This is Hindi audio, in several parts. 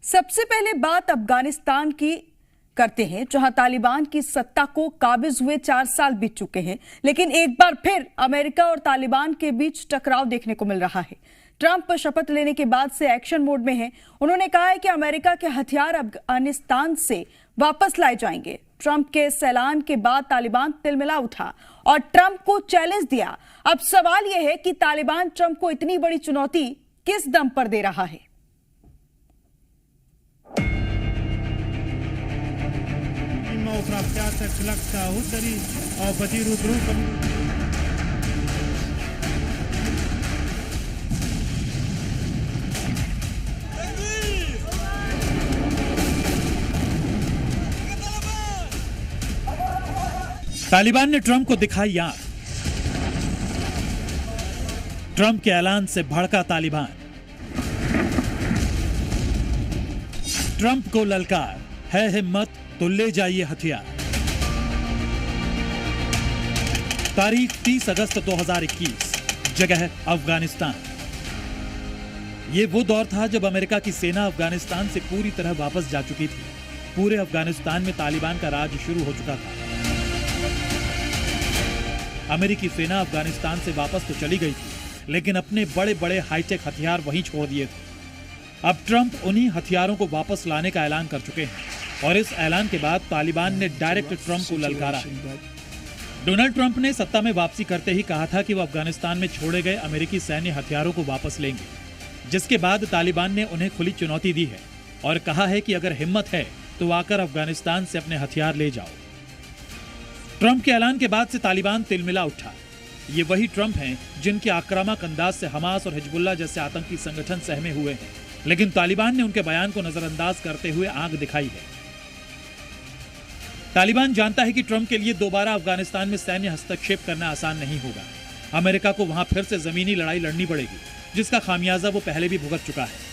सबसे पहले बात अफगानिस्तान की करते हैं, जहां तालिबान की सत्ता को काबिज हुए 4 साल बीत चुके हैं, लेकिन एक बार फिर अमेरिका और तालिबान के बीच टकराव देखने को मिल रहा है। ट्रंप शपथ लेने के बाद से एक्शन मोड में हैं। उन्होंने कहा है कि अमेरिका के हथियार अफगानिस्तान से वापस लाए जाएंगे। ट्रंप के इस ऐलान के बाद तालिबान तिलमिला उठा और ट्रंप को चैलेंज दिया। अब सवाल यह है कि तालिबान ट्रंप को इतनी बड़ी चुनौती किस दम पर दे रहा है। तालिबान ने ट्रंप को दिखाई आंख। ट्रंप के ऐलान से भड़का तालिबान। ट्रंप को ललकार, है हिम्मत तो ले जाइए हथियार। तारीख 30 अगस्त 2021, जगह अफगानिस्तान। ये वो दौर था जब अमेरिका की सेना अफगानिस्तान से पूरी तरह वापस जा चुकी थी। पूरे अफगानिस्तान में तालिबान का राज शुरू हो चुका था। अमेरिकी सेना अफगानिस्तान से वापस तो चली गई थी, लेकिन अपने बड़े बड़े हाईटेक हथियार वहीं छोड़ दिए थे। अब ट्रंप उन्हीं हथियारों को वापस लाने का ऐलान कर चुके हैं और इस ऐलान के बाद तालिबान ने डायरेक्ट ट्रंप को ललकारा है। डोनाल्ड ट्रंप ने सत्ता में वापसी करते ही कहा था कि वो अफगानिस्तान में छोड़े गए अमेरिकी सैन्य हथियारों को वापस लेंगे, जिसके बाद तालिबान ने उन्हें खुली चुनौती दी है और कहा है कि अगर हिम्मत है तो आकर अफगानिस्तान से अपने हथियार ले जाओ। ट्रंप के ऐलान के बाद से तालिबान तिलमिला उठा। ये वही ट्रंप हैं जिनके आक्रामक अंदाज से हमास और हिजबुल्लाह जैसे आतंकी संगठन सहमे हुए हैं, लेकिन तालिबान ने उनके बयान को नजरअंदाज करते हुए आंख दिखाई है। तालिबान जानता है कि ट्रंप के लिए दोबारा अफगानिस्तान में सैन्य हस्तक्षेप करना आसान नहीं होगा। अमेरिका को वहां फिर से जमीनी लड़ाई लड़नी पड़ेगी, जिसका खामियाजा वो पहले भी भुगत चुका है।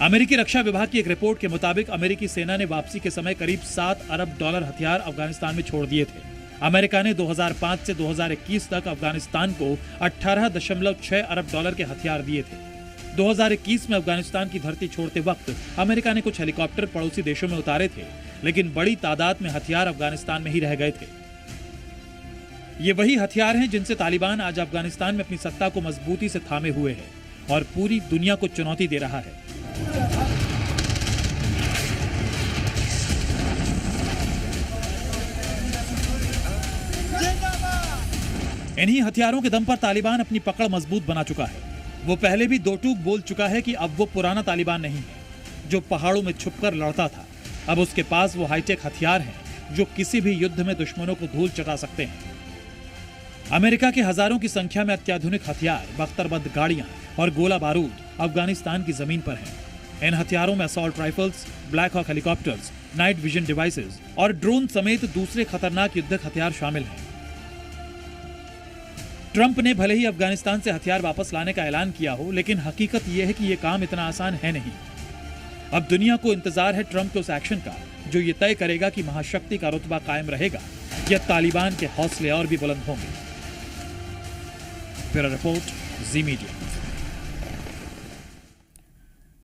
अमेरिकी रक्षा विभाग की एक रिपोर्ट के मुताबिक अमेरिकी सेना ने वापसी के समय करीब $7 अरब हथियार अफगानिस्तान में छोड़ दिए थे। अमेरिका ने 2005 से 2021 तक अफगानिस्तान को $18.6 अरब के हथियार दिए थे। 2021 में अफगानिस्तान की धरती छोड़ते वक्त अमेरिका ने कुछ हेलीकॉप्टर पड़ोसी देशों में उतारे थे, लेकिन बड़ी तादाद में हथियार अफगानिस्तान में ही रह गए थे। ये वही हथियार हैं जिनसे तालिबान आज अफगानिस्तान में अपनी सत्ता को मजबूती से थामे हुए है और पूरी दुनिया को चुनौती दे रहा है। इन्हीं हथियारों के दम पर तालिबान अपनी पकड़ मजबूत बना चुका है। वो पहले भी दो टूक बोल चुका है कि अब वो पुराना तालिबान नहीं है जो पहाड़ों में छुपकर लड़ता था। अब उसके पास वो हाईटेक हथियार हैं जो किसी भी युद्ध में दुश्मनों को धूल चटा सकते हैं। अमेरिका के हजारों की संख्या में अत्याधुनिक हथियार, बख्तरबंद गाड़ियां और गोला बारूद अफगानिस्तान की जमीन पर हैं। इन हथियारों में assault rifles, Black Hawk helicopters, night vision devices और ड्रोन समेत दूसरे खतरनाक युद्धक हथियार शामिल हैं। ट्रंप ने भले ही अफगानिस्तान से हथियार वापस लाने का ऐलान किया हो, लेकिन हकीकत यह है कि यह काम इतना आसान है नहीं। अब दुनिया को इंतजार है ट्रंप के उस एक्शन का जो ये तय करेगा कि महाशक्ति का रुतबा कायम रहेगा या तालिबान के हौसले और भी बुलंद होंगे। ब्यूरो रिपोर्ट, जी मीडिया।